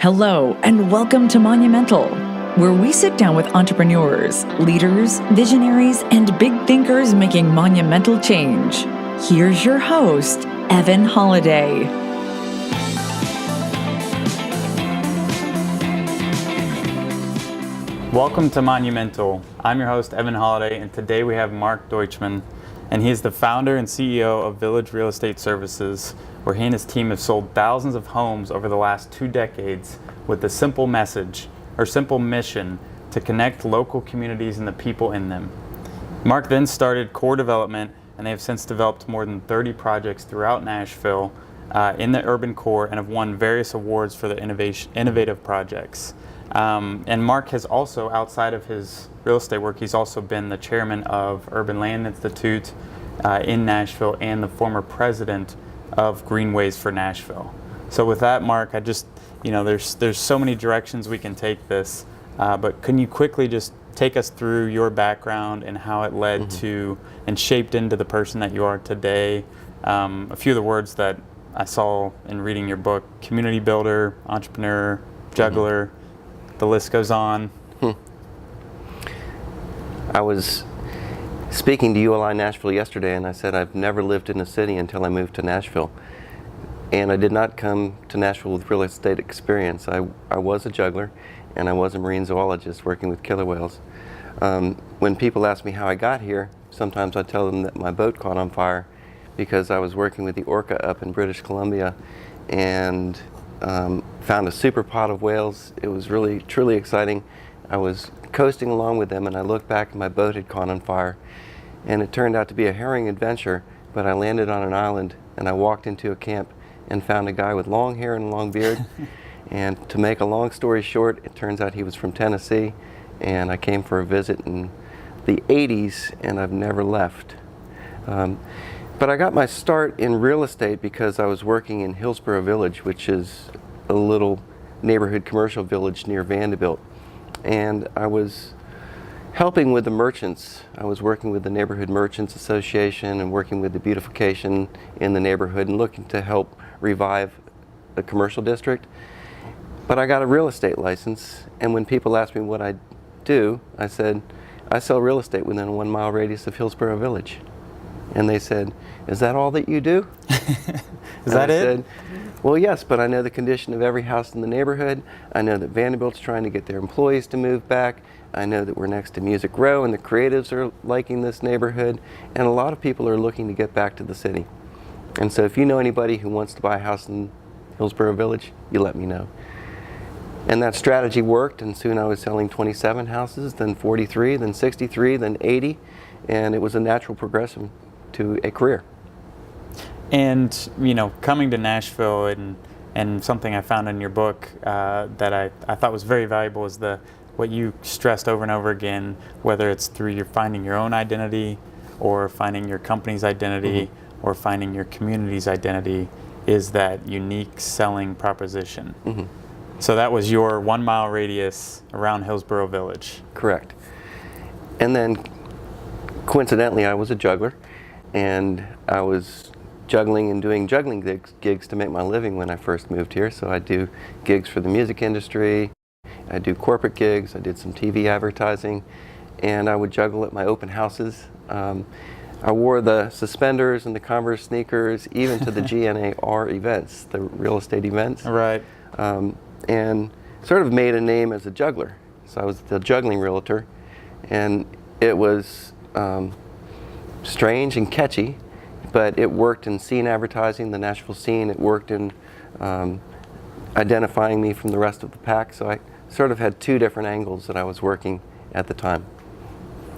Hello, and welcome to Monumental, where we sit down with entrepreneurs, leaders, visionaries, and big thinkers making monumental change. Here's your host, Evan Holliday. Welcome to Monumental. I'm your host, Evan Holliday, and today we have Mark Deutschmann, and he is the founder and CEO of Village Real Estate Services, where he and his team have sold thousands of homes over the last 2 decades with the simple message, or simple mission, to connect local communities and the people in them. Mark then started Core Development, and they have since developed more than 30 projects throughout Nashville in the urban core and have won various awards for their innovative projects. And Mark has also, outside of his real estate work, he's also been the chairman of Urban Land Institute in Nashville and the former president of Greenways for Nashville. So with that, Mark, I just, there's so many directions we can take this, but can you quickly just take us through your background and how it led to and shaped into the person that you are today? A few of the words that I saw in reading your book: community builder, entrepreneur, juggler, the list goes on. I was speaking to ULI Nashville yesterday, and I said I've never lived in a city until I moved to Nashville. And I did not come to Nashville with real estate experience. I was a juggler, and I was a marine zoologist working with killer whales. When people ask me how I got here, sometimes I tell them that my boat caught on fire because I was working with the orca up in British Columbia and found a super pod of whales. It was really, truly exciting. I was coasting along with them, and I looked back and my boat had caught on fire. And it turned out to be a harrowing adventure, but I landed on an island and I walked into a camp and found a guy with long hair and a long beard. And to make a long story short, it turns out he was from Tennessee, and I came for a visit in the 80s and I've never left. But I got my start in real estate because I was working in Hillsborough Village, which is a little neighborhood commercial village near Vanderbilt. And I was helping with the merchants. I was working with the Neighborhood Merchants Association and working with the beautification in the neighborhood and looking to help revive the commercial district. But I got a real estate license, and when people asked me what I do, I said, I sell real estate within a 1-mile radius of Hillsborough Village. And they said, is that all that you do? Is that it? I said, well, yes, but I know the condition of every house in the neighborhood. I know that Vanderbilt's trying to get their employees to move back. I know that we're next to Music Row and the creatives are liking this neighborhood. And a lot of people are looking to get back to the city. And so if you know anybody who wants to buy a house in Hillsborough Village, you let me know. And that strategy worked, and soon I was selling 27 houses, then 43, then 63, then 80. And it was a natural progression to a career. And coming to Nashville and something I found in your book that I thought was very valuable is what you stressed over and over again, whether it's through your finding your own identity or finding your company's identity or finding your community's identity, is that unique selling proposition. So that was your 1-mile radius around Hillsborough Village. Correct. And then coincidentally, I was a juggler, and I was juggling and doing juggling gigs to make my living when I first moved here. So I do gigs for the music industry, I do corporate gigs, I did some TV advertising, and I would juggle at my open houses. I wore the suspenders and the Converse sneakers even to the GNAR events, the real estate events. Right. And sort of made a name as a juggler. So I was the juggling realtor, and it was strange and catchy, but it worked in scene advertising, the Nashville scene. It worked in identifying me from the rest of the pack. So I sort of had 2 different angles that I was working at the time.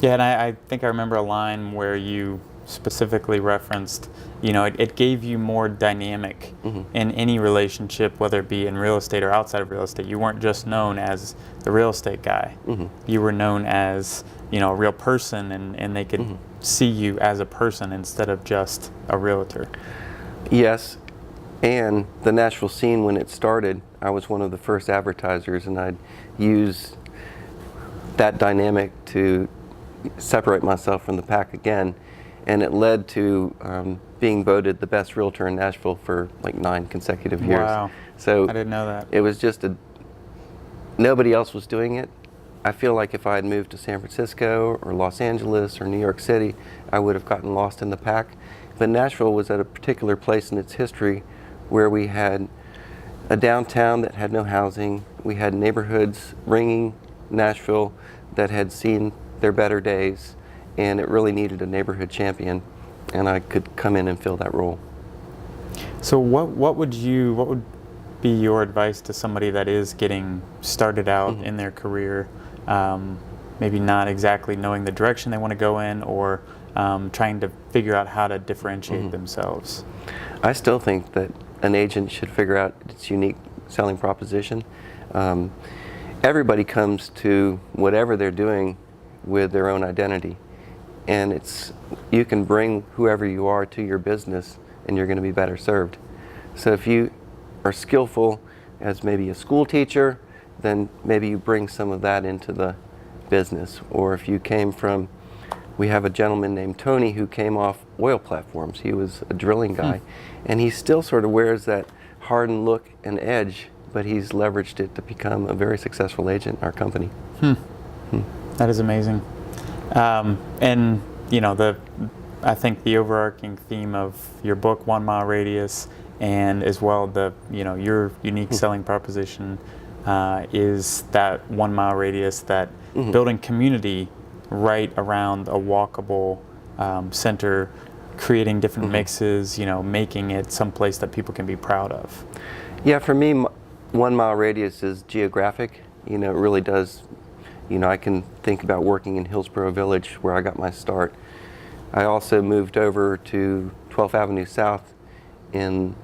Yeah, and I think I remember a line where you specifically referenced, it gave you more dynamic in any relationship, whether it be in real estate or outside of real estate. You weren't just known as the real estate guy. You were known as, a real person, and they could see you as a person instead of just a realtor. Yes, and the Nashville scene, when it started, I was one of the first advertisers, and I'd use that dynamic to separate myself from the pack again. And it led to being voted the best realtor in Nashville for like 9 consecutive years. Wow. So I didn't know that. It was just nobody else was doing it. I feel like if I had moved to San Francisco or Los Angeles or New York City, I would have gotten lost in the pack. But Nashville was at a particular place in its history where we had a downtown that had no housing. We had neighborhoods ringing Nashville that had seen their better days, and it really needed a neighborhood champion, and I could come in and fill that role. So what would be your advice to somebody that is getting started out in their career, maybe not exactly knowing the direction they want to go in, or trying to figure out how to differentiate themselves? I still think that an agent should figure out its unique selling proposition. Everybody comes to whatever they're doing with their own identity, and you can bring whoever you are to your business and you're going to be better served. So if you are skillful as maybe a school teacher, then maybe you bring some of that into the business. Or if you came from, we have a gentleman named Tony who came off oil platforms. He was a drilling guy, and he still sort of wears that hardened look and edge, but he's leveraged it to become a very successful agent in our company. That is amazing. And you know, I think the overarching theme of your book, 1 Mile Radius, and as well your unique selling proposition is that 1 mile radius, that building community right around a walkable center, creating different mixes, making it someplace that people can be proud of. Yeah, for me, 1 mile radius is geographic. It really does. I can think about working in Hillsborough Village, where I got my start. I also moved over to 12th Avenue South in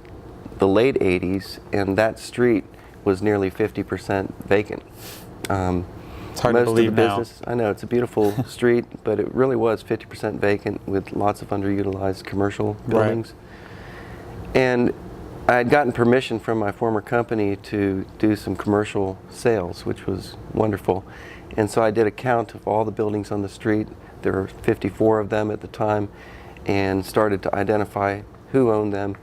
the late 80s, and that street was nearly 50% vacant. It's hard to most believe of the now. business, I know it's a beautiful street, but it really was 50% vacant with lots of underutilized commercial buildings. And I had gotten permission from my former company to do some commercial sales, which was wonderful. And so I did a count of all the buildings on the street. There were 54 of them at the time, and started to identify who owned them.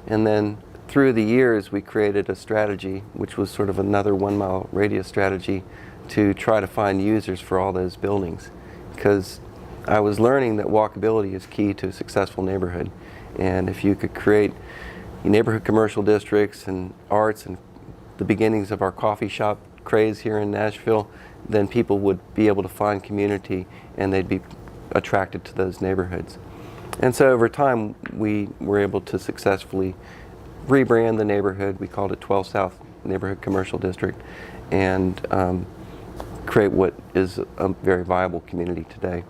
And then through the years, we created a strategy, which was sort of another 1 mile radius strategy, to try to find users for all those buildings. Because I was learning that walkability is key to a successful neighborhood. And if you could create neighborhood commercial districts and arts and the beginnings of our coffee shop craze here in Nashville, then people would be able to find community and they'd be attracted to those neighborhoods. And so over time, we were able to successfully rebrand the neighborhood. We called it 12 South Neighborhood Commercial District, and create what is a very viable community today.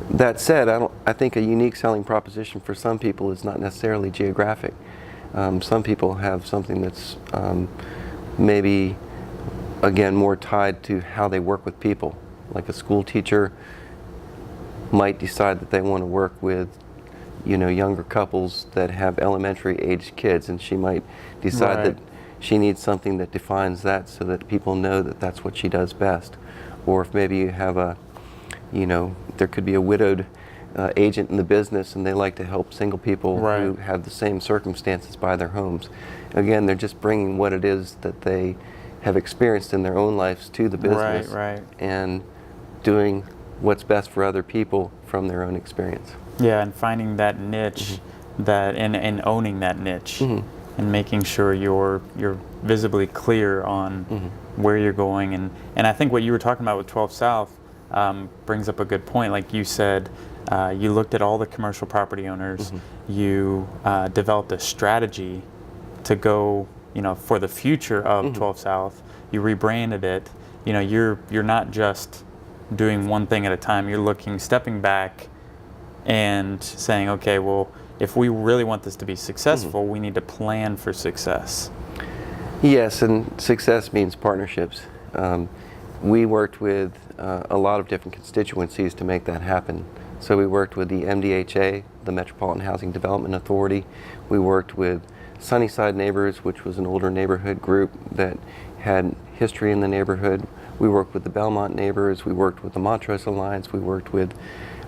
That said, I think a unique selling proposition for some people is not necessarily geographic. Some people have something that's maybe, again, more tied to how they work with people. Like a school teacher might decide that they want to work with younger couples that have elementary aged kids, and she might decide that she needs something that defines that so that people know that that's what she does best. Or if maybe you have there could be a widowed agent in the business and they like to help single people who have the same circumstances buy their homes. Again, they're just bringing what it is that they have experienced in their own lives to the business and doing what's best for other people from their own experience. Yeah, and finding that niche, and owning that niche, and making sure you're visibly clear on where you're going. And I think what you were talking about with 12 South brings up a good point. Like you said, you looked at all the commercial property owners, you developed a strategy to go, for the future of 12 South. You rebranded it. You're not just doing one thing at a time. You're stepping back and saying, okay, well, if we really want this to be successful, we need to plan for success. Yes, and success means partnerships. We worked with a lot of different constituencies to make that happen. So we worked with the MDHA, the Metropolitan Housing Development Authority. We worked with Sunnyside Neighbors, which was an older neighborhood group that had history in the neighborhood. We worked with the Belmont Neighbors. We worked with the Montrose Alliance. We worked with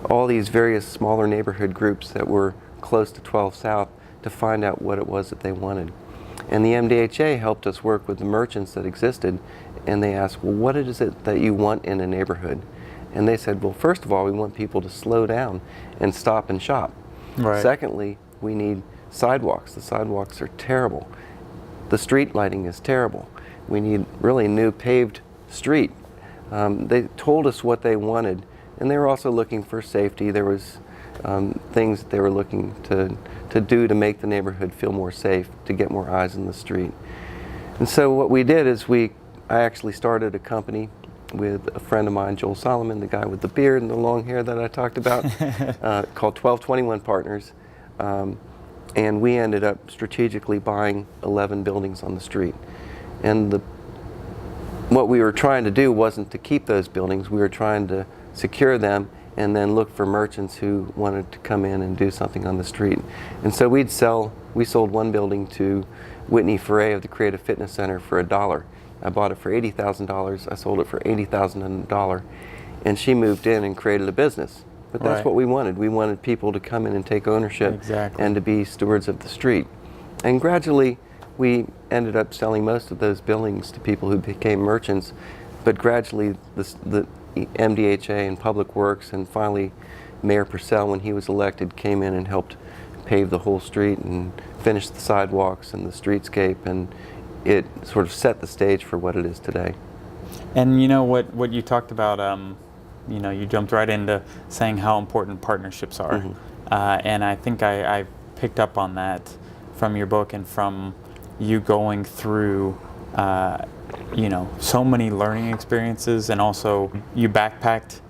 all these various smaller neighborhood groups that were close to 12 South to find out what it was that they wanted. And the MDHA helped us work with the merchants that existed, and they asked, well, what is it that you want in a neighborhood? And they said, well, first of all, we want people to slow down and stop and shop. Right. Secondly, we need sidewalks. The sidewalks are terrible. The street lighting is terrible. We need really new paved street. They told us what they wanted, and they were also looking for safety. There was things that they were looking to do to make the neighborhood feel more safe, to get more eyes in the street. And so what we did is I actually started a company with a friend of mine, Joel Solomon, the guy with the beard and the long hair that I talked about, called 1221 Partners. And we ended up strategically buying 11 buildings on the street. And what we were trying to do wasn't to keep those buildings. We were trying to secure them and then look for merchants who wanted to come in and do something on the street. And so we sold one building to Whitney Foray of the Creative Fitness Center for $1. I bought it for $80,000. I sold it for $80,000, and she moved in and created a business. But that's Right. what we wanted. We wanted people to come in and take ownership. Exactly. And to be stewards of the street. And gradually, we ended up selling most of those buildings to people who became merchants. But gradually, the MDHA and Public Works, and finally Mayor Purcell, when he was elected, came in and helped pave the whole street and finish the sidewalks and the streetscape, and it sort of set the stage for what it is today. And you know what you talked about, you jumped right into saying how important partnerships are. And I think I picked up on that from your book and from you going through, so many learning experiences, and also you backpacked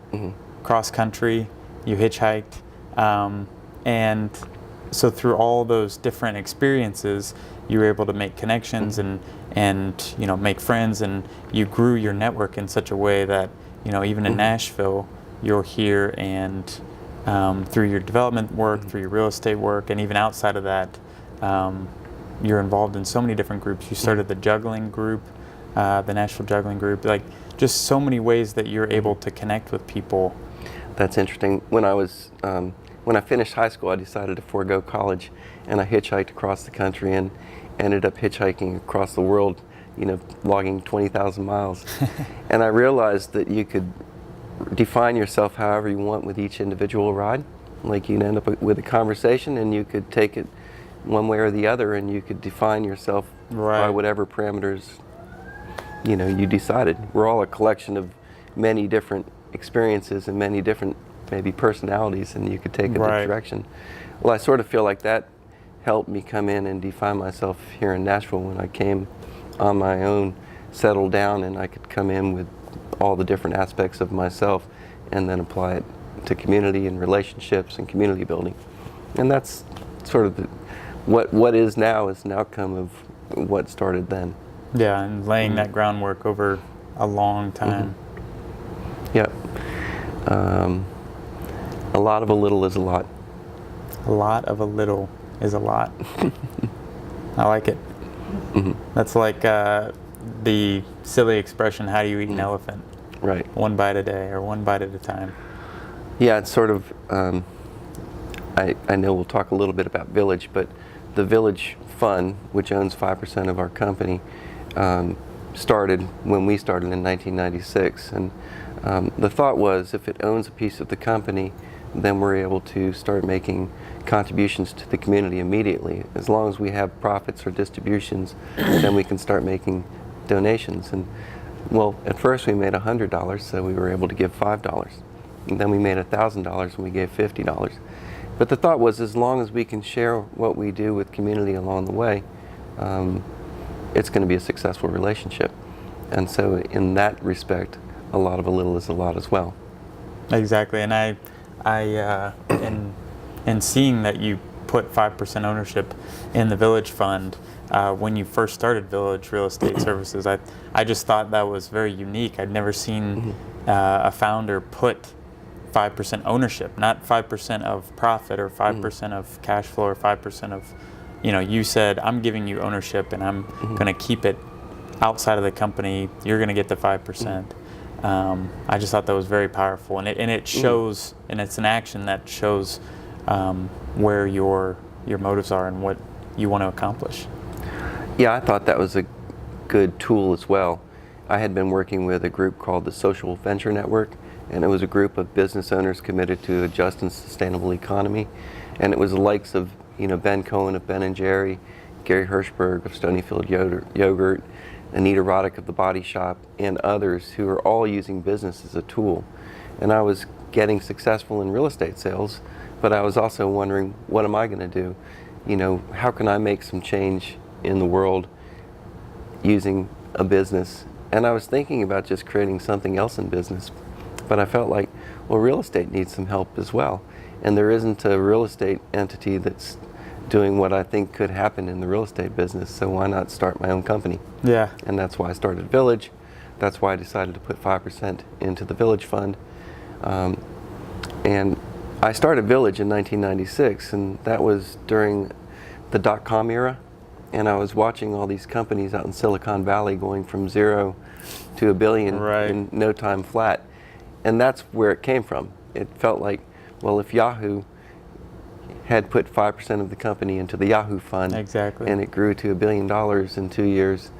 cross country, you hitchhiked, and so through all those different experiences, you were able to make connections and make friends, and you grew your network in such a way that even in Nashville, you're here, and through your development work, through your real estate work, and even outside of that, you're involved in so many different groups. You started the juggling group, the Nashville Juggling Group, like just so many ways that you're able to connect with people. That's interesting. When I finished high school, I decided to forego college, and I hitchhiked across the country and ended up hitchhiking across the world, logging 20,000 miles. And I realized that you could define yourself however you want with each individual ride. Like, you'd end up with a conversation, and you could take it one way or the other, and you could define yourself by whatever parameters you decided. We're all a collection of many different experiences and many different maybe personalities, and you could take a different direction. Well, I sort of feel like that helped me come in and define myself here in Nashville when I came on my own, settled down, and I could come in with all the different aspects of myself and then apply it to community and relationships and community building. And that's sort of what is now is an outcome of what started then. Yeah, and laying that groundwork over a long time. Yep. A lot of a little is a lot. A lot of a little is a lot. I like it. That's like the silly expression, how do you eat an elephant? Right. One bite a day or one bite at a time. Yeah, it's sort of, I know we'll talk a little bit about Village, but the Village Fund, which owns 5% of our company, started when we started in 1996. And the thought was, if it owns a piece of the company, then we're able to start making contributions to the community immediately. As long as we have profits or distributions, then we can start making donations. And well, at first we made $100, so we were able to give $5. And then we made $1,000 and we gave $50. But the thought was, as long as we can share what we do with community along the way, it's going to be a successful relationship. And so in that respect, a lot of a little is a lot as well. Exactly, and in seeing that you put 5% ownership in the Village Fund when you first started Village Real Estate Services, I just thought that was very unique. I'd never seen a founder put 5% ownership, not 5% of profit or 5% of cash flow or 5% of, you said, I'm giving you ownership and I'm going to keep it outside of the company. You're going to get the 5%. I just thought that was very powerful, and it shows, and it's an action that shows where your motives are and what you want to accomplish. Yeah, I thought that was a good tool as well. I had been working with a group called the Social Venture Network, and it was a group of business owners committed to a just and sustainable economy. And it was the likes of, Ben Cohen of Ben & Jerry, Gary Hirschberg of Stonyfield Yogurt, Anita Roddick of The Body Shop, and others who are all using business as a tool. And I was getting successful in real estate sales, but I was also wondering, what am I going to do? How can I make some change in the world using a business? And I was thinking about just creating something else in business, but I felt like, well, real estate needs some help as well. And there isn't a real estate entity that's doing what I think could happen in the real estate business, so why not start my own company? Yeah. And that's why I started Village. That's why I decided to put 5% into the Village Fund. And I started Village in 1996, and that was during the dot-com era. And I was watching all these companies out in Silicon Valley going from 0 to $1 billion in no time flat. And that's where it came from. It felt like, well, if Yahoo had put 5% of the company into the Yahoo fund, exactly, and it grew to $1 billion in 2 years,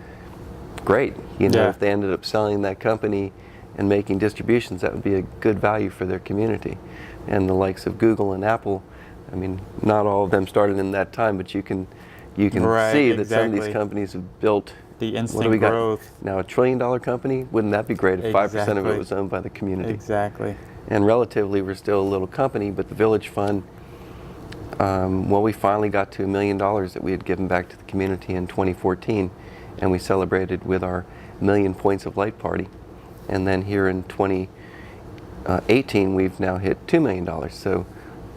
great. If they ended up selling that company and making distributions, that would be a good value for their community. And the likes of Google and Apple, I mean, not all of them started in that time, but you can see that some of these companies have built the instant growth. Now $1 trillion company, wouldn't that be great if 5% of it was owned by the community? Exactly. And relatively, we're still a little company, but the Village Fund, we finally got to $1 million that we had given back to the community in 2014, and we celebrated with our Million Points of Light party. And then here in 2018, we've now hit $2 million. So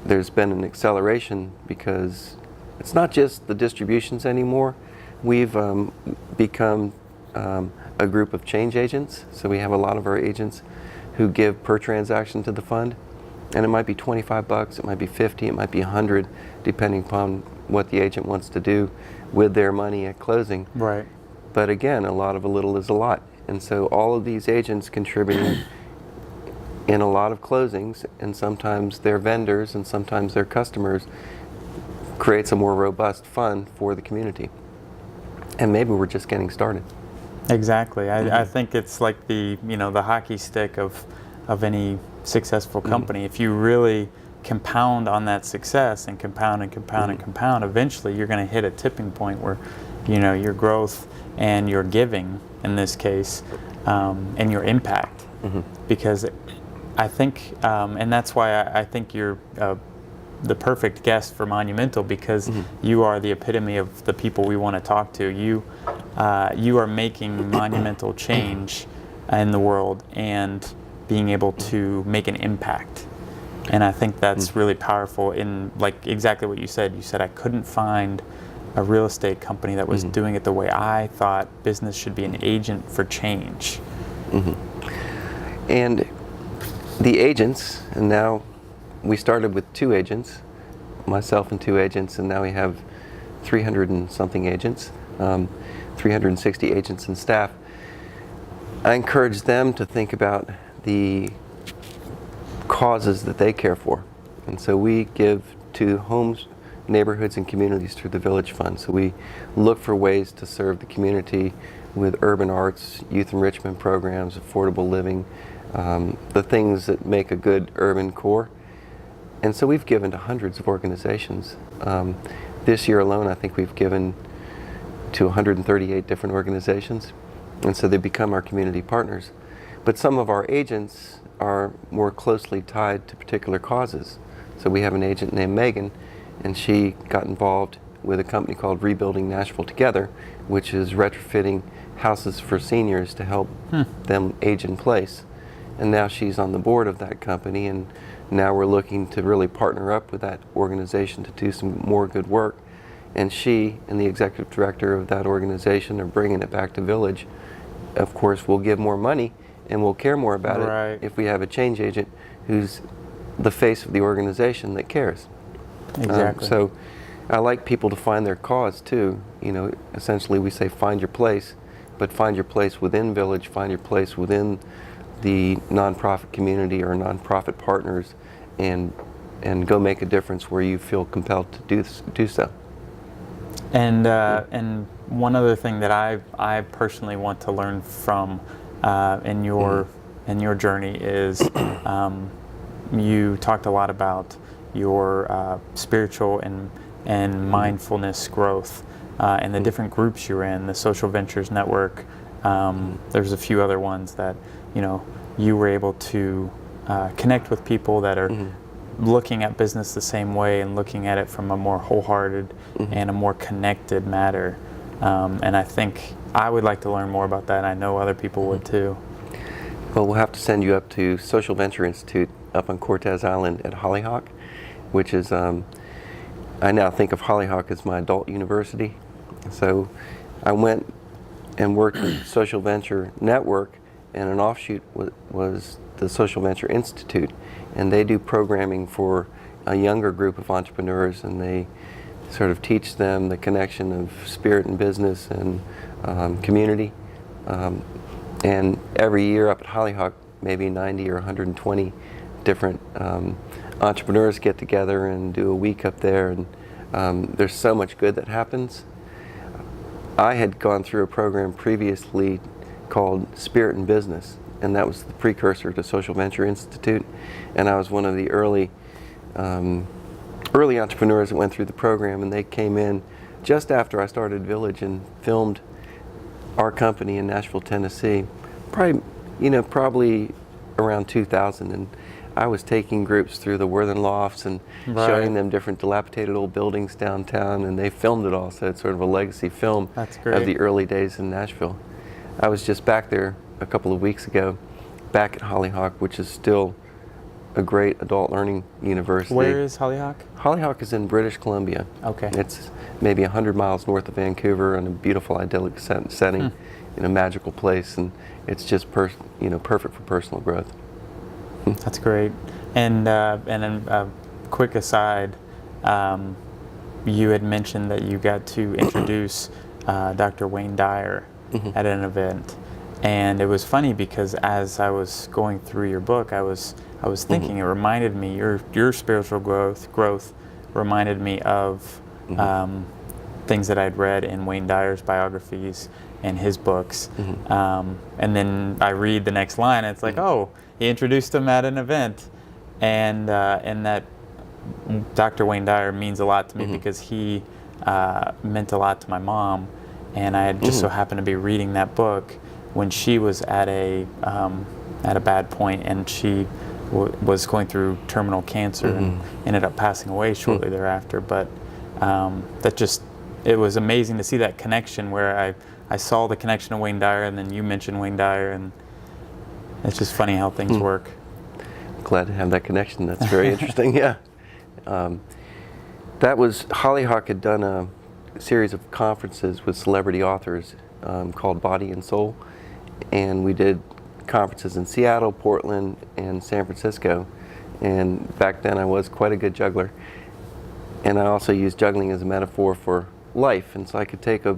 there's been an acceleration because it's not just the distributions anymore. We've become a group of change agents. So we have a lot of our agents who give per transaction to the fund. And it might be $25, it might be $50, it might be $100, depending upon what the agent wants to do with their money at closing. Right. But again, a lot of a little is a lot. And so all of these agents contributing in a lot of closings, and sometimes their vendors and sometimes their customers, creates a more robust fund for the community. And maybe we're just getting started. Exactly. I think it's like the hockey stick of any successful company. If you really compound on that success and compound and compound and compound, eventually you're going to hit a tipping point where your growth and your giving, in this case, and your impact. Because I think, and that's why I think you're the perfect guest for Monumental, because you are the epitome of the people we want to talk to. You are making monumental change in the world and being able to make an impact. And I think that's really powerful in, like, exactly what you said. You said, I couldn't find a real estate company that was doing it the way I thought business should be, an agent for change. And the agents, and now we started with 2 agents, myself and 2 agents, and now we have 300 and something agents, 360 agents and staff. I encourage them to think about the causes that they care for. And so we give to homes, neighborhoods, and communities through the Village Fund. So we look for ways to serve the community with urban arts, youth enrichment programs, affordable living, the things that make a good urban core. And so we've given to hundreds of organizations. This year alone, I think we've given to 138 different organizations. And so they become our community partners. But some of our agents are more closely tied to particular causes. So we have an agent named Megan, and she got involved with a company called Rebuilding Nashville Together, which is retrofitting houses for seniors to help them age in place. And now she's on the board of that company, and now we're looking to really partner up with that organization to do some more good work. And she and the executive director of that organization are bringing it back to Village. Of course, we'll give more money and we'll care more about it if we have a change agent who's the face of the organization that cares. Exactly. So I like people to find their cause too. Essentially we say find your place, but find your place within Village, find your place within the nonprofit community or nonprofit partners, and go make a difference where you feel compelled to do so. And one other thing that I personally want to learn from in your journey is you talked a lot about your spiritual and mindfulness growth and the different groups you're in, the Social Ventures Network. There's a few other ones that you were able to connect with people that are looking at business the same way and looking at it from a more wholehearted and a more connected matter. And I think I would like to learn more about that. I know other people would too. Well, we'll have to send you up to Social Venture Institute up on Cortez Island at Hollyhock, which is, I now think of Hollyhock as my adult university. So I went and worked with Social Venture Network, and an offshoot was the Social Venture Institute. And they do programming for a younger group of entrepreneurs, and they sort of teach them the connection of spirit and business and community. And every year up at Hollyhock, maybe 90 or 120 different entrepreneurs get together and do a week up there, and there's so much good that happens. I had gone through a program previously called Spirit and Business, and that was the precursor to Social Venture Institute, and I was one of the early entrepreneurs that went through the program, and they came in just after I started Village and filmed our company in Nashville, Tennessee, probably around 2000, and I was taking groups through the Worthen Lofts and showing them different dilapidated old buildings downtown, and they filmed it all, so it's sort of a legacy film of the early days in Nashville. I was just back there a couple of weeks ago, back at Hollyhock, which is still a great adult learning university. Where is Hollyhock? Hollyhock is in British Columbia. Okay. It's maybe 100 miles north of Vancouver in a beautiful idyllic setting in a magical place, and it's just perfect for personal growth. That's great. And then a quick aside, you had mentioned that you got to introduce Dr. Wayne Dyer at an event, and it was funny because as I was going through your book, I was thinking, it reminded me, your spiritual growth reminded me of things that I'd read in Wayne Dyer's biographies and his books. And then I read the next line, and it's like, oh, he introduced him at an event. And that Dr. Wayne Dyer means a lot to me because he meant a lot to my mom. And I had just so happened to be reading that book when she was at a bad point, and she was going through terminal cancer and ended up passing away shortly thereafter. But it was amazing to see that connection where I saw the connection of Wayne Dyer, and then you mentioned Wayne Dyer, and it's just funny how things work. Glad to have that connection. That's very interesting. Yeah. That was, Hollyhock had done a series of conferences with celebrity authors called Body and Soul, and we did conferences in Seattle, Portland, and San Francisco. And back then I was quite a good juggler, and I also used juggling as a metaphor for life, and so I could take a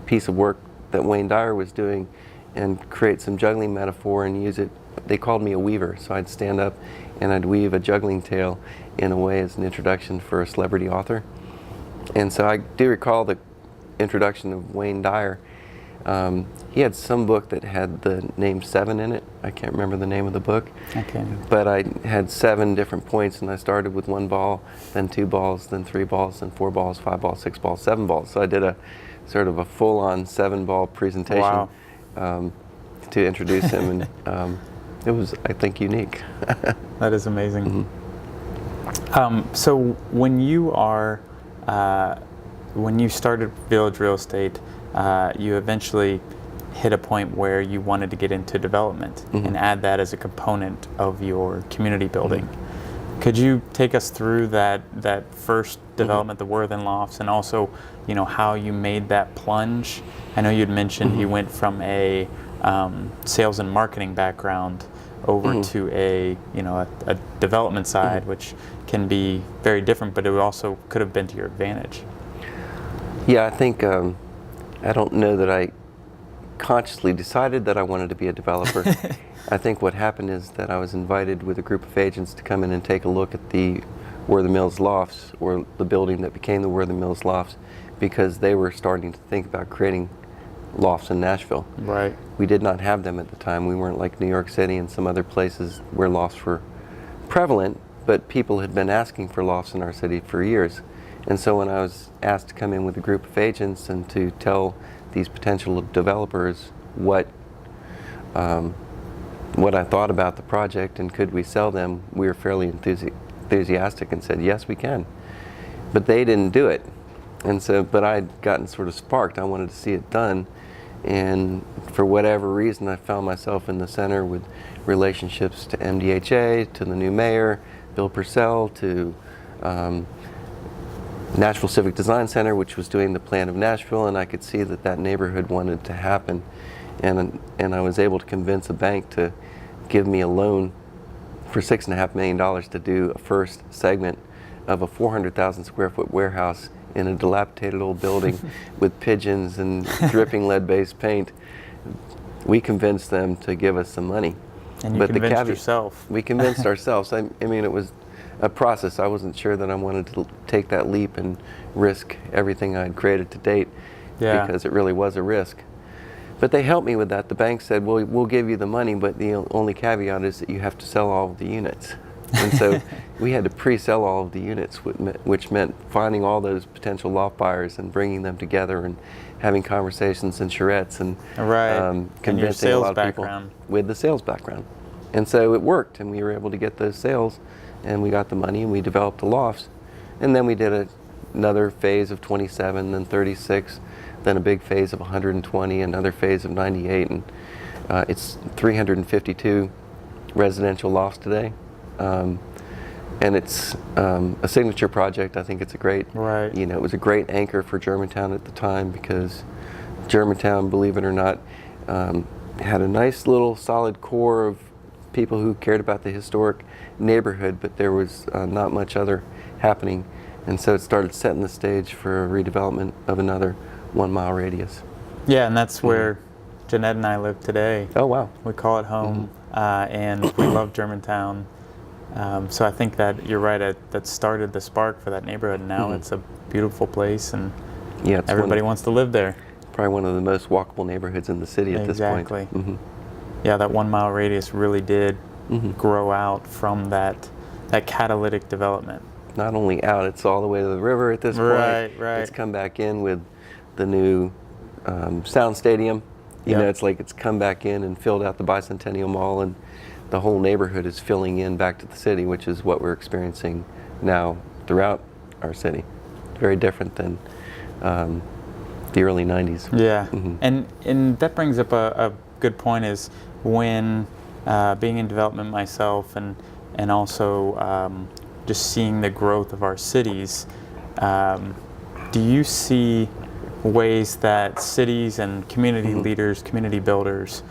piece of work that Wayne Dyer was doing and create some juggling metaphor and use it. They called me a weaver, so I'd stand up and I'd weave a juggling tale in a way as an introduction for a celebrity author. And so I do recall the introduction of Wayne Dyer. He had some book that had the name 7 in it. I can't remember the name of the book. Okay. But I had 7 different points, and I started with 1 ball, then 2 balls, then 3 balls, then 4 balls, 5 balls, 6 balls, 7 balls. So I did a sort of a full-on 7-ball presentation to introduce him, and it was, I think, unique. That is amazing. So when you started Village Real Estate, you eventually hit a point where you wanted to get into development and add that as a component of your community building. Could you take us through that first development, the Worthen Lofts, and also, how you made that plunge? I know you'd mentioned you went from a sales and marketing background over to a development side, which can be very different, but it also could have been to your advantage. Yeah, I think I don't know that I consciously decided that I wanted to be a developer. I think what happened is that I was invited with a group of agents to come in and take a look at the Worther Mills Lofts, or the building that became the Worther Mills Lofts, because they were starting to think about creating lofts in Nashville. Right. We did not have them at the time. We weren't like New York City and some other places where lofts were prevalent, but people had been asking for lofts in our city for years. And so when I was asked to come in with a group of agents and to tell these potential developers what I thought about the project and could we sell them, we were fairly enthusiastic and said, yes, we can. But they didn't do it. And so, but I'd gotten sort of sparked. I wanted to see it done. And for whatever reason, I found myself in the center with relationships to MDHA, to the new mayor, Bill Purcell, to Nashville Civic Design Center, which was doing the plan of Nashville, and I could see that that neighborhood wanted to happen. And I was able to convince a bank to give me a loan for $6.5 million to do a first segment of a 400,000 square foot warehouse in a dilapidated old building with pigeons and dripping lead-based paint. We convinced them to give us some money. And you convinced yourself. We convinced ourselves. I mean, it was a process. I wasn't sure that I wanted to take that leap and risk everything I'd created to date, because it really was a risk. But they helped me with that. The bank said, well, we'll give you the money, but the only caveat is that you have to sell all of the units. And so we had to pre-sell all of the units, which meant finding all those potential loft buyers and bringing them together and having conversations and charrettes and convincing a lot of people with the sales background. And so it worked, and we were able to get those sales, and we got the money, and we developed the lofts. And then we did another phase of 27, then 36, then a big phase of 120, another phase of 98, and it's 352 residential lofts today. And it's a signature project. I think it's a great, it was a great anchor for Germantown at the time, because Germantown, believe it or not, had a nice little solid core of people who cared about the historic neighborhood, but there was not much other happening. And so it started setting the stage for a redevelopment of another 1 mile radius. Yeah, and that's where Jeanette and I live today. Oh, wow. We call it home, and we love Germantown. So I think that you're right, that started the spark for that neighborhood. Now it's a beautiful place, and everybody wants to live there. Probably one of the most walkable neighborhoods in the city at this point. Exactly. Yeah, that 1 mile radius really did grow out from that catalytic development. Not only out, it's all the way to the river at this point. Right. It's come back in with the new sound stadium. You know, it's like it's come back in and filled out the Bicentennial Mall, and the whole neighborhood is filling in back to the city, which is what we're experiencing now throughout our city. Very different than the early 90s. Yeah, and that brings up a good point, is when being in development myself, and also just seeing the growth of our cities, do you see ways that cities and community leaders, community builders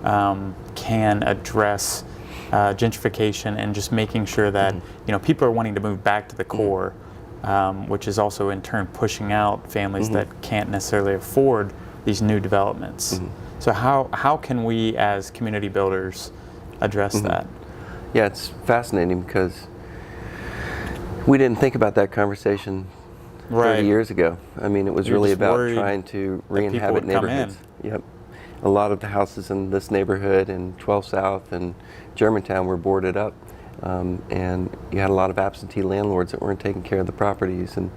can address gentrification and just making sure that people are wanting to move back to the core, which is also in turn pushing out families that can't necessarily afford these new developments. So how can we as community builders address that? Yeah, it's fascinating, because we didn't think about that conversation 30 years ago. I mean, it was really about trying to re-inhabit neighborhoods. Yep. A lot of the houses in this neighborhood and 12 South and Germantown were boarded up, and you had a lot of absentee landlords that weren't taking care of the properties, and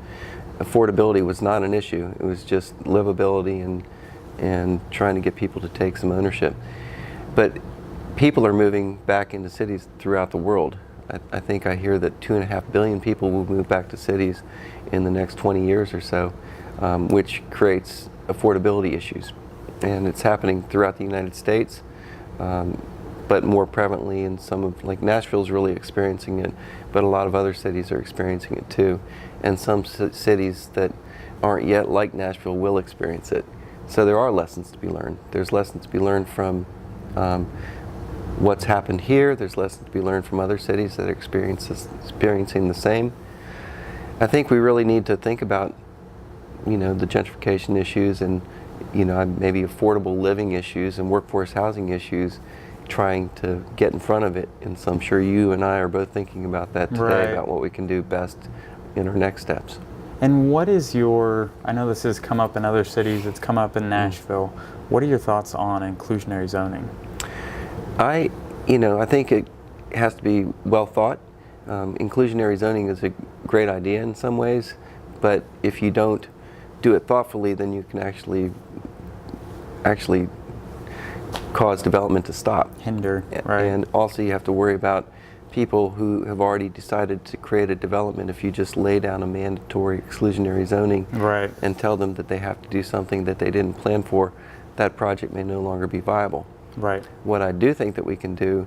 affordability was not an issue. It was just livability and trying to get people to take some ownership. But people are moving back into cities throughout the world. I think I hear that 2.5 billion people will move back to cities in the next 20 years or so, which creates affordability issues. And it's happening throughout the United States, but more prevalently in some of, like Nashville's really experiencing it, but a lot of other cities are experiencing it too. And some cities that aren't yet like Nashville will experience it. So there are lessons to be learned. There's lessons to be learned from what's happened here. There's lessons to be learned from other cities that are experiencing the same. I think we really need to think about, the gentrification issues and, maybe affordable living issues and workforce housing issues trying to get in front of it. And so I'm sure you and I are both thinking about that today, Right. about what we can do best in our next steps. And what is I know this has come up in other cities, it's come up in Nashville. What are your thoughts on inclusionary zoning? I think it has to be well thought. Inclusionary zoning is a great idea in some ways, but if you don't do it thoughtfully, then you can actually cause development to stop. Hinder, right. And also you have to worry about people who have already decided to create a development. If you just lay down a mandatory exclusionary zoning Right. and tell them that they have to do something that they didn't plan for, that project may no longer be viable. Right. What I do think that we can do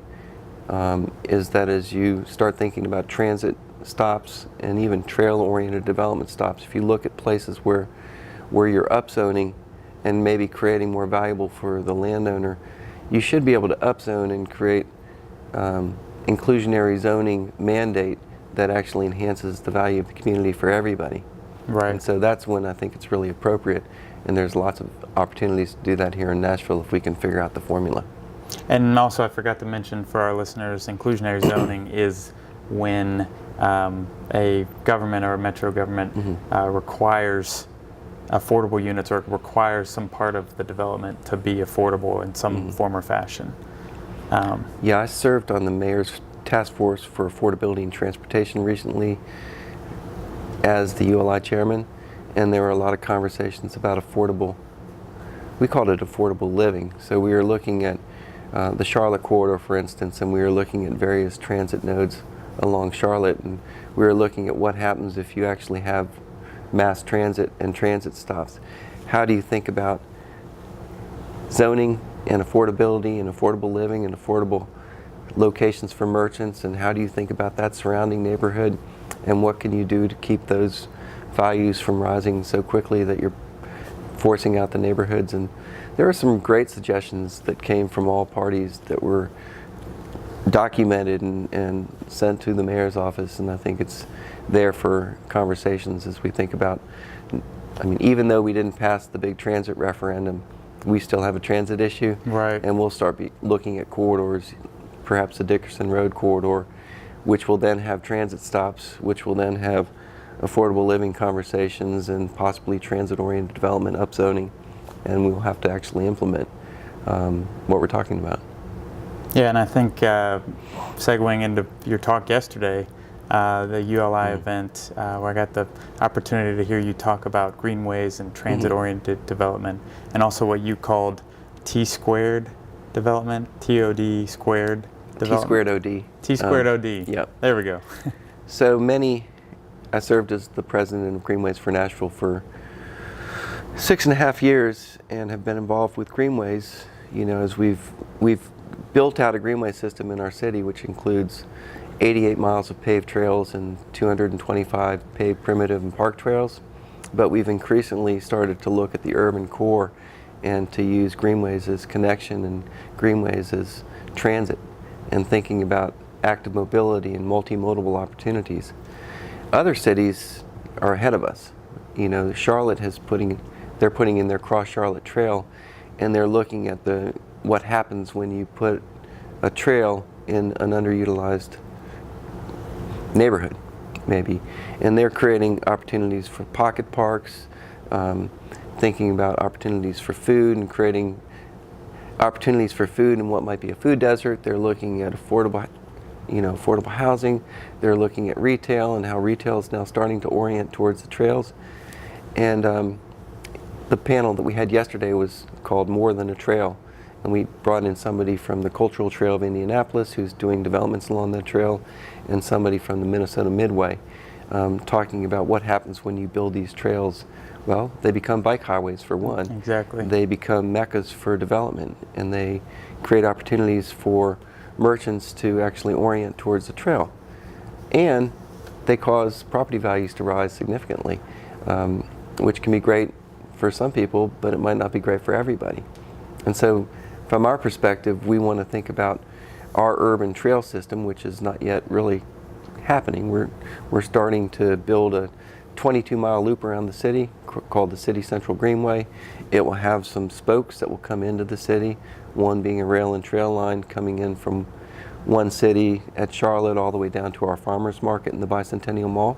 is that as you start thinking about transit stops and even trail-oriented development stops, if you look at places where you're upzoning and maybe creating more valuable for the landowner, you should be able to upzone and create inclusionary zoning mandate that actually enhances the value of the community for everybody. Right. And so that's when I think it's really appropriate, and there's lots of opportunities to do that here in Nashville if we can figure out the formula. And also, I forgot to mention for our listeners, inclusionary zoning is when a government or a metro government requires affordable units or requires some part of the development to be affordable in some form or fashion. Yeah, I served on the mayor's task force for affordability and transportation recently as the ULI chairman, and there were a lot of conversations about we called it affordable living. So we were looking at the Charlotte corridor, for instance, and we were looking at various transit nodes along Charlotte, and we were looking at what happens if you actually have mass transit and transit stops. How do you think about zoning and affordability and affordable living and affordable locations for merchants, and how do you think about that surrounding neighborhood, and what can you do to keep those values from rising so quickly that you're forcing out the neighborhoods? And there were some great suggestions that came from all parties that were documented and sent to the mayor's office, and I think it's there for conversations as we think about, I mean, even though we didn't pass the big transit referendum, we still have a transit issue. Right. And we'll start looking at corridors, perhaps the Dickerson Road corridor, which will then have transit stops, which will then have affordable living conversations and possibly transit-oriented development upzoning, and we'll have to actually implement what we're talking about. Yeah, and I think segueing into your talk yesterday, the ULI event, where I got the opportunity to hear you talk about greenways and transit-oriented development, and also what you called T-squared development, TOD squared development. T-squared OD. T-squared OD. Yep. There we go. I served as the president of Greenways for Nashville for 6.5 years and have been involved with Greenways, as we've built out a greenway system in our city, which includes 88 miles of paved trails and 225 paved primitive and park trails. But we've increasingly started to look at the urban core and to use greenways as connection and greenways as transit, and thinking about active mobility and multimodal opportunities. Other cities are ahead of us. Charlotte they're putting in their Cross Charlotte Trail, and they're looking at what happens when you put a trail in an underutilized neighborhood, maybe. And they're creating opportunities for pocket parks, thinking about opportunities for food and creating opportunities for food in what might be a food desert. They're looking at affordable housing. They're looking at retail and how retail is now starting to orient towards the trails. And the panel that we had yesterday was called More Than a Trail. And we brought in somebody from the Cultural Trail of Indianapolis who's doing developments along that trail, and somebody from the Minnesota Midway, talking about what happens when you build these trails. Well, they become bike highways for one. Exactly. They become meccas for development, and they create opportunities for merchants to actually orient towards the trail. And they cause property values to rise significantly, which can be great for some people, but it might not be great for everybody. And so from our perspective, we want to think about our urban trail system, which is not yet really happening. We're starting to build a 22-mile loop around the city called the City Central Greenway. It will have some spokes that will come into the city, one being a rail and trail line coming in from one city at Charlotte all the way down to our farmers market in the Bicentennial Mall.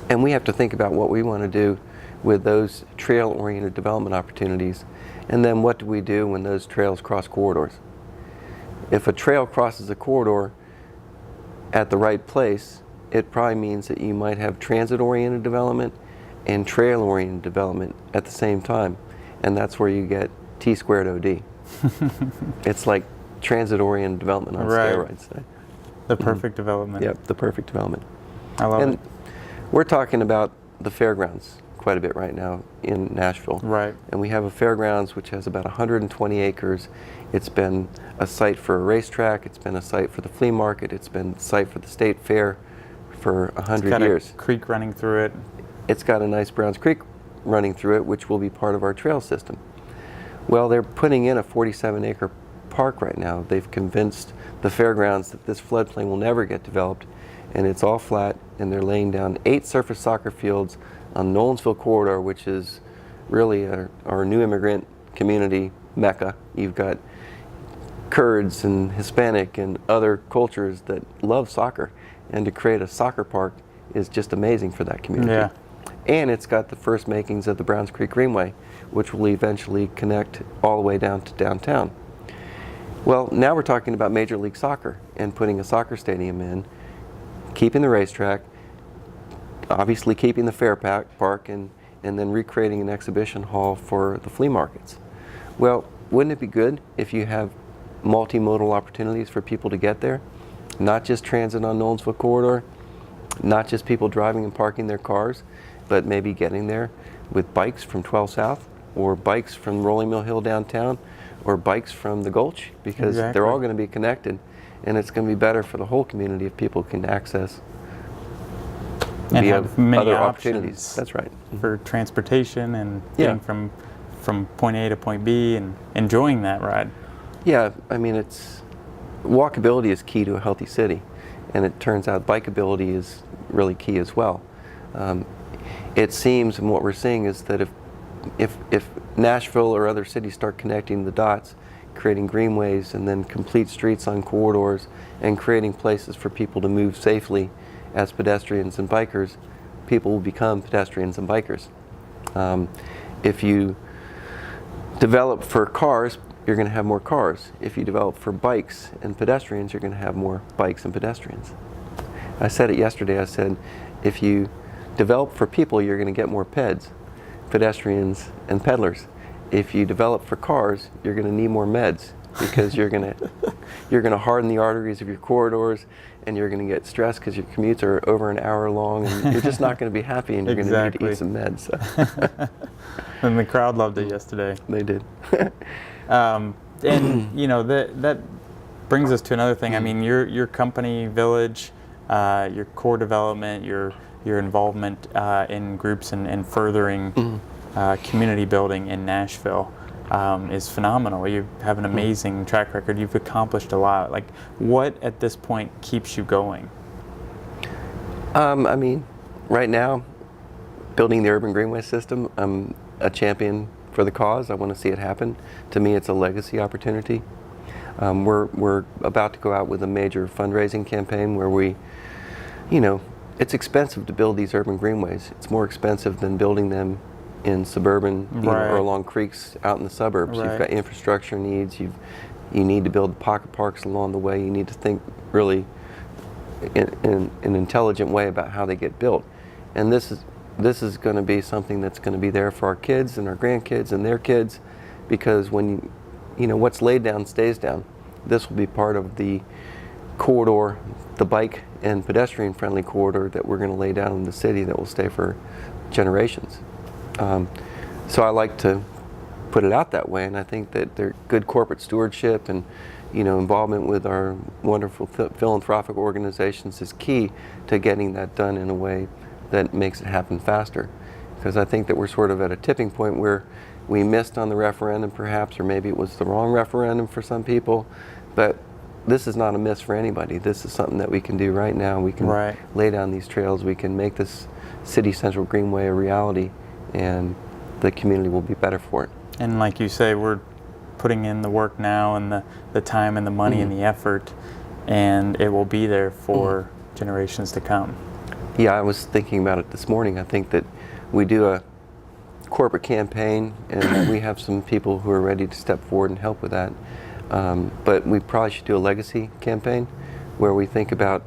And we have to think about what we want to do with those trail-oriented development opportunities. And then what do we do when those trails cross corridors? If a trail crosses a corridor at the right place, it probably means that you might have transit-oriented development and trail-oriented development at the same time. And that's where you get T squared OD. It's like transit-oriented development on steroids. The perfect development. Yep, the perfect development. I love it. We're talking about the fairgrounds quite a bit right now in Nashville. Right. And we have a fairgrounds which has about 120 acres. It's been a site for a racetrack. It's been a site for the flea market. It's been a site for the state fair for 100 years. It's got a creek running through it. It's got a nice Browns Creek running through it, which will be part of our trail system. Well, they're putting in a 47-acre park right now. They've convinced the fairgrounds that this floodplain will never get developed, and it's all flat, and they're laying down 8 surface soccer fields on Nolensville corridor, which is really our new immigrant community mecca. You've got Kurds and Hispanic and other cultures that love soccer, and to create a soccer park is just amazing for that community. Yeah. And it's got the first makings of the Browns Creek Greenway, which will eventually connect all the way down to downtown. Well, now we're talking about Major League Soccer and putting a soccer stadium in, keeping the racetrack, obviously keeping the fair park, and then recreating an exhibition hall for the flea markets. Well, wouldn't it be good if you have multimodal opportunities for people to get there? Not just transit on Nolensville corridor, not just people driving and parking their cars, but maybe getting there with bikes from 12 South, or bikes from Rolling Mill Hill downtown, or bikes from the Gulch, because they're all going to be connected, and it's going to be better for the whole community if people can access and have many other options. opportunities. That's right. For transportation and getting from point A to point B and enjoying that ride. Yeah, I mean, walkability is key to a healthy city, and it turns out bikeability is really key as well. It seems, and what we're seeing is that if Nashville or other cities start connecting the dots, creating greenways and then complete streets on corridors, and creating places for people to move safely as pedestrians and bikers, people will become pedestrians and bikers. If you develop for cars, you're going to have more cars. If you develop for bikes and pedestrians, you're going to have more bikes and pedestrians. I said it yesterday, I said, if you develop for people, you're going to get more peds, pedestrians and peddlers. If you develop for cars, you're going to need more meds, because you're going to harden the arteries of your corridors, and you're going to get stressed because your commutes are over an hour long, and you're just not going to be happy, and you're going to need to eat some meds. So. And the crowd loved it yesterday. They did. And you know, that brings us to another thing. I mean, your company, Village, your core development, your involvement in groups and furthering community building in Nashville is phenomenal. You have an amazing track record. You've accomplished a lot. Like, what at this point keeps you going? I mean, right now, building the urban greenway system, I'm a champion for the cause. I want to see it happen. To me, it's a legacy opportunity. We're about to go out with a major fundraising campaign where we, it's expensive to build these urban greenways. It's more expensive than building them in suburban or along creeks out in the suburbs. You've got infrastructure needs. You need to build pocket parks along the way. You need to think really in an intelligent way about how they get built. And this is going to be something that's going to be there for our kids and our grandkids and their kids, because when what's laid down stays down. This will be part of the corridor, the bike and pedestrian friendly corridor that we're going to lay down in the city that will stay for generations. So I like to put it out that way, and I think that their good corporate stewardship and involvement with our wonderful philanthropic organizations is key to getting that done in a way that makes it happen faster. Because I think that we're sort of at a tipping point where we missed on the referendum perhaps, or maybe it was the wrong referendum for some people, but this is not a miss for anybody. This is something that we can do right now. We can lay down these trails. We can make this City Central Greenway a reality, and the community will be better for it. And like you say, we're putting in the work now and the time and the money and the effort, and it will be there for generations to come. Yeah, I was thinking about it this morning. I think that we do a corporate campaign, and we have some people who are ready to step forward and help with that. But we probably should do a legacy campaign where we think about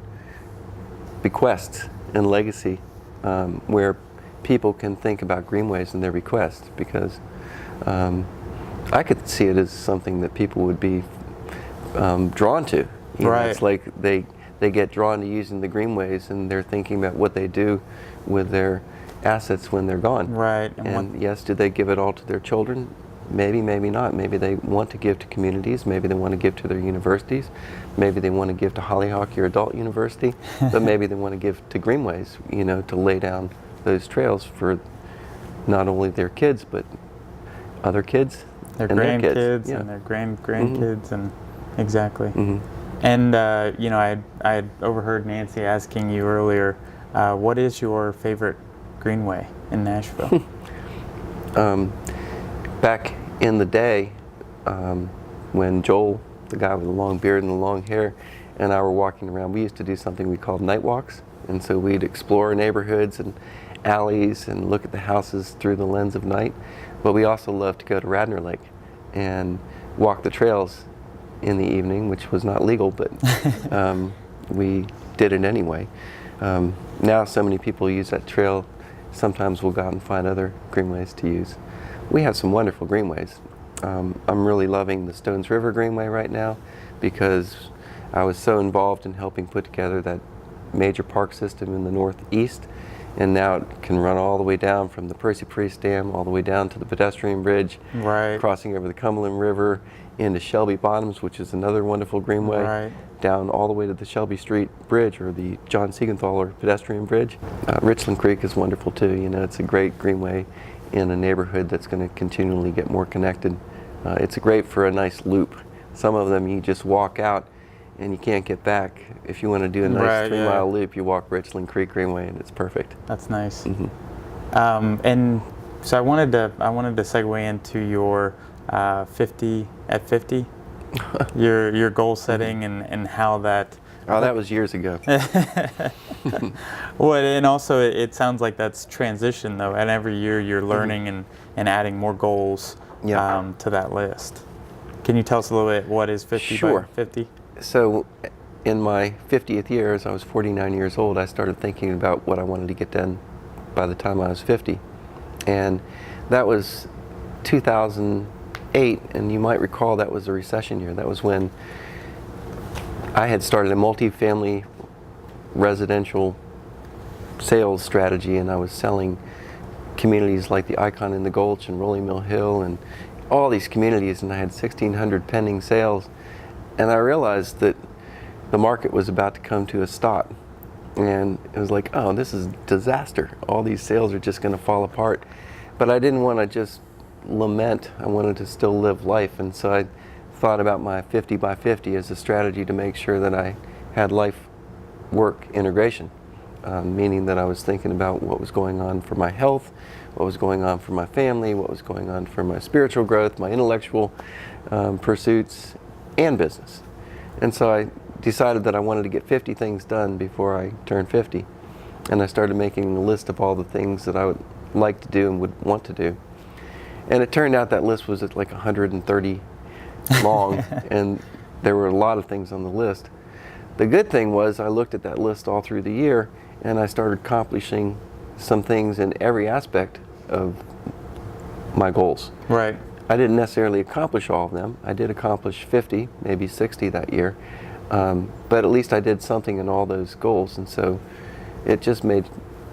bequests and legacy, where people can think about greenways and their bequests, because I could see it as something that people would be drawn to. You know, it's like they get drawn to using the greenways, and they're thinking about what they do with their assets when they're gone. Right. And yes, do they give it all to their children? Maybe, maybe not. Maybe they want to give to communities. Maybe they want to give to their universities. Maybe they want to give to Hollyhock, your adult university. But maybe they want to give to greenways, you know, to lay down those trails for not only their kids, but other kids, their and grandkids, their kids. and their grandkids, and exactly. Mm-hmm. And you know, I had overheard Nancy asking you earlier, what is your favorite greenway in Nashville? Back in the day, when Joel, the guy with the long beard and the long hair, and I were walking around, we used to do something we called night walks. And so we'd explore neighborhoods and alleys and look at the houses through the lens of night. But we also loved to go to Radnor Lake and walk the trails in the evening, which was not legal, but we did it anyway. Now so many people use that trail, sometimes we'll go out and find other greenways to use. We have some wonderful greenways. I'm really loving the Stones River Greenway right now, because I was so involved in helping put together that major park system in the northeast, and now it can run all the way down from the Percy Priest Dam all the way down to the pedestrian bridge, crossing over the Cumberland River into Shelby Bottoms, which is another wonderful greenway, down all the way to the Shelby Street Bridge, or the John Siegenthaler pedestrian bridge. Richland Creek is wonderful too. You know, it's a great greenway in a neighborhood that's going to continually get more connected. It's great for a nice loop. Some of them you just walk out and you can't get back. If you want to do a nice 3-mile loop, you walk Richland Creek Greenway, and it's perfect. That's nice. Mm-hmm. And so I wanted to segue into your 50 at 50, your goal setting and how that. Oh, that was years ago. Well, and also it sounds like that's transition though, and every year you're learning and adding more goals to that list. Can you tell us a little bit what is 50 by 50? So in my 50th year, as I was 49 years old, I started thinking about what I wanted to get done by the time I was 50. And that was 2008, and you might recall that was a recession year. That was when I had started a multi-family residential sales strategy, and I was selling communities like the Icon in the Gulch and Rolling Mill Hill and all these communities, and I had 1,600 pending sales. And I realized that the market was about to come to a stop. And it was like, oh, this is disaster. All these sales are just going to fall apart. But I didn't want to just lament. I wanted to still live life. And so I thought about my 50 by 50 as a strategy to make sure that I had life-work integration, meaning that I was thinking about what was going on for my health, what was going on for my family, what was going on for my spiritual growth, my intellectual pursuits, and business. And so I decided that I wanted to get 50 things done before I turned 50. And I started making a list of all the things that I would like to do and would want to do. And it turned out that list was at like 130 long, and there were a lot of things on the list. The good thing was I looked at that list all through the year, and I started accomplishing some things in every aspect of my goals. Right. I didn't necessarily accomplish all of them. I did accomplish 50, maybe 60 that year, but at least I did something in all those goals, and so it just made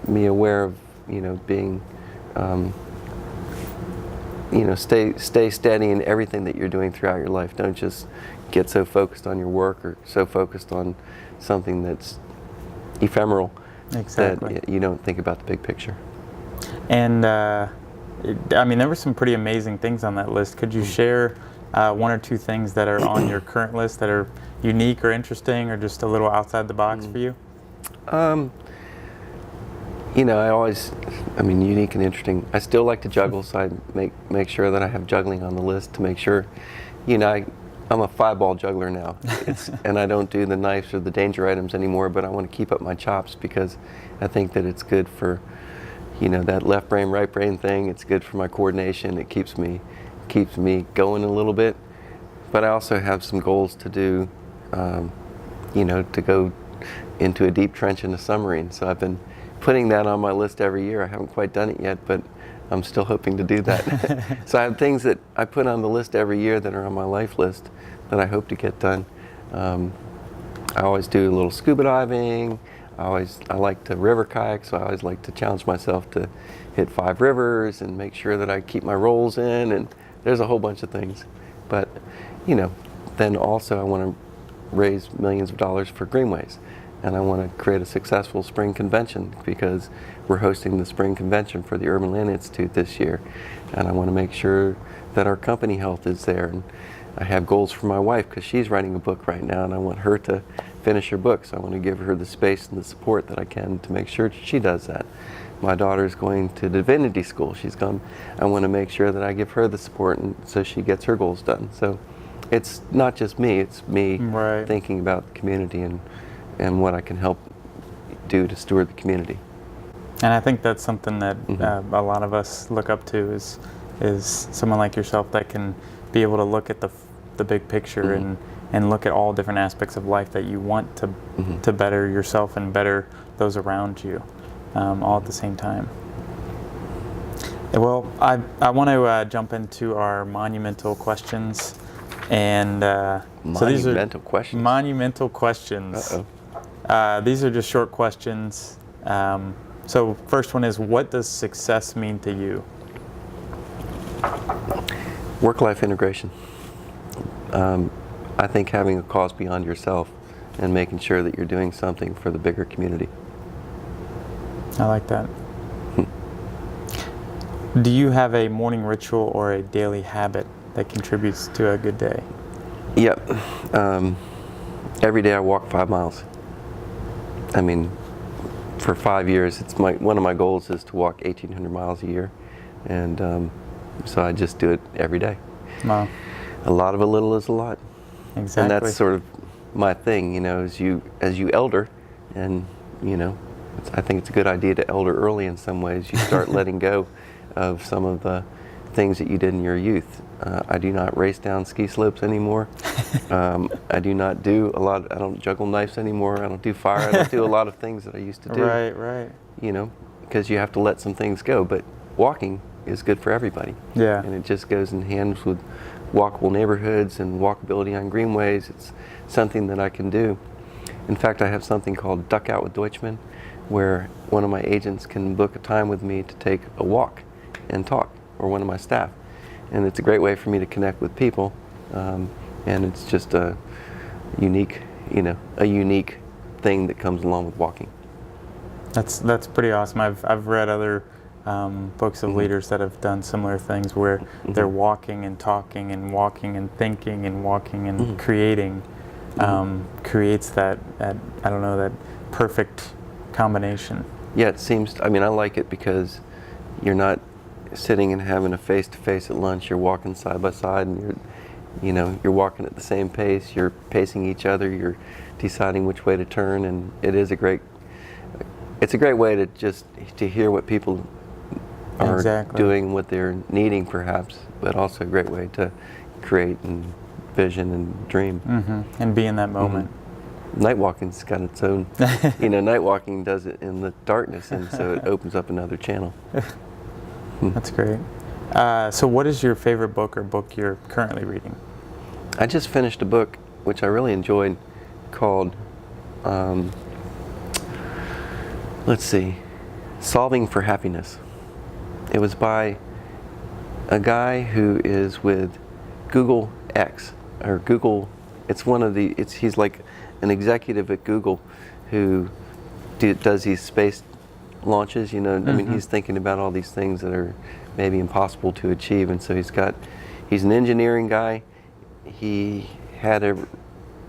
me aware of, you know, being, you know, stay steady in everything that you're doing throughout your life. Don't just get so focused on your work or so focused on something that's ephemeral that you don't think about the big picture. And I mean, there were some pretty amazing things on that list. Could you share one or two things that are on your current list that are unique or interesting or just a little outside the box for you? Unique and interesting. I still like to juggle, so I make sure that I have juggling on the list to make sure, I'm a 5-ball juggler now. And I don't do the knives or the danger items anymore, but I want to keep up my chops because I think that it's good for, that left brain, right brain thing. It's good for my coordination. It keeps me going a little bit. But I also have some goals to do, to go into a deep trench in a submarine. So I've been putting that on my list every year. I haven't quite done it yet, but I'm still hoping to do that. So I have things that I put on the list every year that are on my life list that I hope to get done. I always do a little scuba diving. I like to river kayak, so I always like to challenge myself to hit 5 rivers and make sure that I keep my rolls in, and there's a whole bunch of things. But, then also I want to raise millions of dollars for Greenways. And I want to create a successful spring convention because we're hosting the spring convention for the Urban Land Institute this year. And I want to make sure that our company health is there. And I have goals for my wife because she's writing a book right now and I want her to finish her book. So I want to give her the space and the support that I can to make sure she does that. My daughter's going to divinity school. I want to make sure that I give her the support and so she gets her goals done. So it's not just me, it's me thinking about the community and what I can help do to steward the community. And I think that's something that a lot of us look up to is someone like yourself that can be able to look at the big picture and look at all different aspects of life that you want to better yourself and better those around you, all at the same time. Well, I want to jump into our monumental questions. And so these are monumental questions. Uh-oh. These are just short questions. So first one is, what does success mean to you? Work-life integration. I think having a cause beyond yourself and making sure that you're doing something for the bigger community. I like that. Do you have a morning ritual or a daily habit that contributes to a good day? Yep. Every day I walk 5 miles. For 5 years, one of my goals is to walk 1,800 miles a year, and so I just do it every day. Wow. A lot of a little is a lot. Exactly. And that's sort of my thing, as you elder, and I think it's a good idea to elder early in some ways. You start letting go of some of the things that you did in your youth. I do not race down ski slopes anymore. I do not do I don't juggle knives anymore. I don't do fire. I don't do a lot of things that I used to do. Right. Because you have to let some things go. But walking is good for everybody. Yeah. And it just goes in hand with walkable neighborhoods and walkability on greenways. It's something that I can do. In fact, I have something called Duck Out with Deutschmann, where one of my agents can book a time with me to take a walk and talk, or one of my staff. And it's a great way for me to connect with people, and it's just a unique thing that comes along with walking. That's pretty awesome. I've read other books of leaders that have done similar things where they're walking and talking and walking and thinking and walking and creating creates that I don't know, that perfect combination. Yeah, it seems. I like it because you're not sitting and having a face-to-face at lunch. You're walking side by side, and you're walking at the same pace. You're pacing each other. You're deciding which way to turn, and it's a great way to hear what people are doing, what they're needing, perhaps, but also a great way to create and vision and dream and be in that moment. Night walking's got its own. Night walking does it in the darkness, and so it opens up another channel. That's great. So what is your favorite book or book you're currently reading? I just finished a book which I really enjoyed called, Solving for Happiness. It was by a guy who is with Google X, or Google, he's like an executive at Google who does these space launches, he's thinking about all these things that are maybe impossible to achieve, and so he's an engineering guy. He had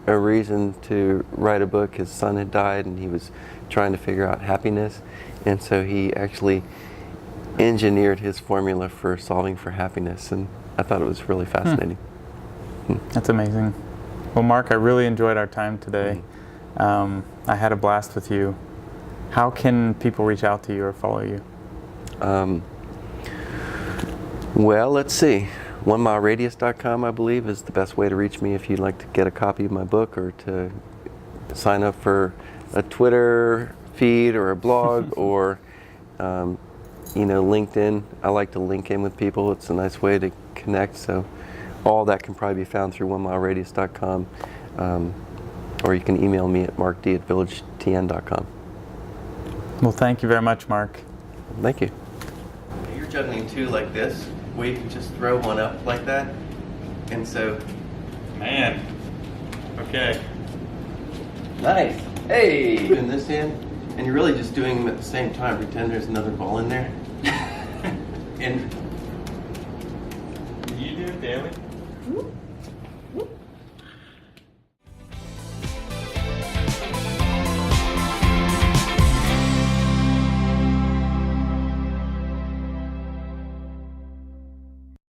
a reason to write a book. His son had died and he was trying to figure out happiness, and so he actually engineered his formula for solving for happiness, and I thought it was really fascinating. That's amazing. Well, Mark, I really enjoyed our time today. I had a blast with you. How can people reach out to you or follow you? Well, let's see. OneMileRadius.com, I believe, is the best way to reach me if you'd like to get a copy of my book or to sign up for a Twitter feed or a blog or LinkedIn. I like to link in with people. It's a nice way to connect. So all that can probably be found through OneMileRadius.com, or you can email me at markd@villagetn.com. Well, thank you very much, Mark. Thank you. You're juggling two like this, where you can just throw one up like that, and so. Man. Okay. Nice. Hey. Putting this in, and you're really just doing them at the same time. Pretend there's another ball in there. And do you do it daily? Whoop, whoop.